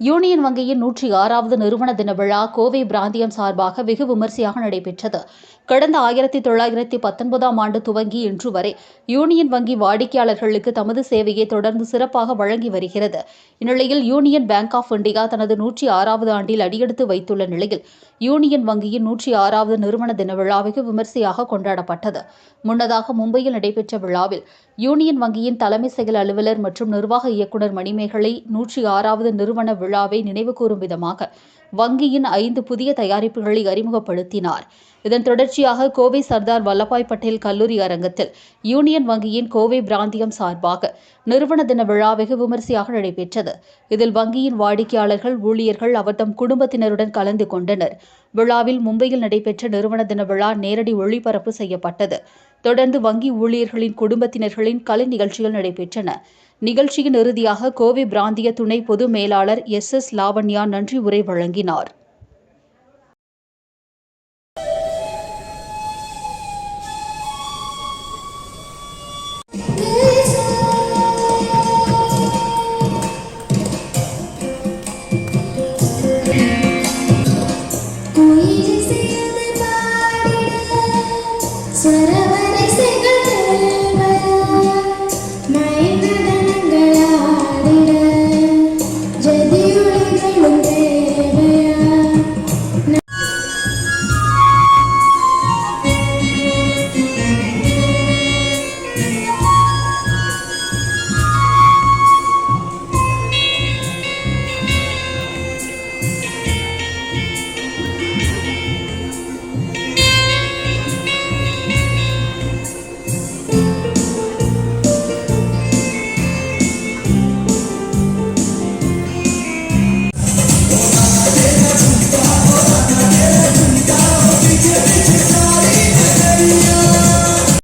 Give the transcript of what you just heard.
Union வங்கியின் 106வது நிறுவன தின விழா கோவை பிராந்தியம் சார்பாக வெகு விமரிசையாக நடைபெற்றது. கடந்த 1919ஆம் ஆண்டு துவங்கி இன்று வரை யூனியன் வங்கி வாடிக்கையாளர்களுக்கு தமது சேவையை தொடர்ந்து சிறப்பாக வழங்கி வருகிறது. இந்நிலையில் யூனியன் பேங்க் ஆப் இந்தியா தனது 106வது ஆண்டில் அடியெடுத்து வைத்துள்ள நிலையில் யூனியன் வங்கியின் 106வது நிறுவன தின விழா வெகு விமரிசையாக கொண்டாடப்பட்டது. முன்னதாக மும்பையில் நடைபெற்ற விழாவில் யூனியன் வங்கியின் தலைமை செயல் அலுவலர் மற்றும் நிர்வாக இயக்குநர் மணிமேகலை 106வது நிறுவன விழாவை நினைவுகூரும் விதமாக வங்கியின் 5 புதிய தயாரிப்புகளை அறிமுகப்படுத்தினார். இதன் தொடர்ச்சியாக கோவை சர்தார் வல்லபாய் பட்டேல் கல்லூரி அரங்கத்தில் யூனியன் வங்கியின் கோவை பிராந்தியம் சார்பாக நிறுவன தின விழா வெகு விமரிசையாக நடைபெற்றது. இதில் வங்கியின் வாடிக்கையாளர்கள், ஊழியர்கள் அவர்தம் குடும்பத்தினருடன் கலந்து கொண்டனர். விழாவில் மும்பையில் நடைபெற்ற நிறுவன தின விழா நேரடி ஒளிபரப்பு செய்யப்பட்டது. தொடர்ந்து வங்கி ஊழியர்களின் குடும்பத்தினர்களின் கலை நிகழ்ச்சிகள் நடைபெற்றன. நிகழ்ச்சியின் இறுதியாக கோவை பிராந்திய துணை பொது மேலாளர் எஸ். லாவண்யா நன்றி உரை வழங்கினார்.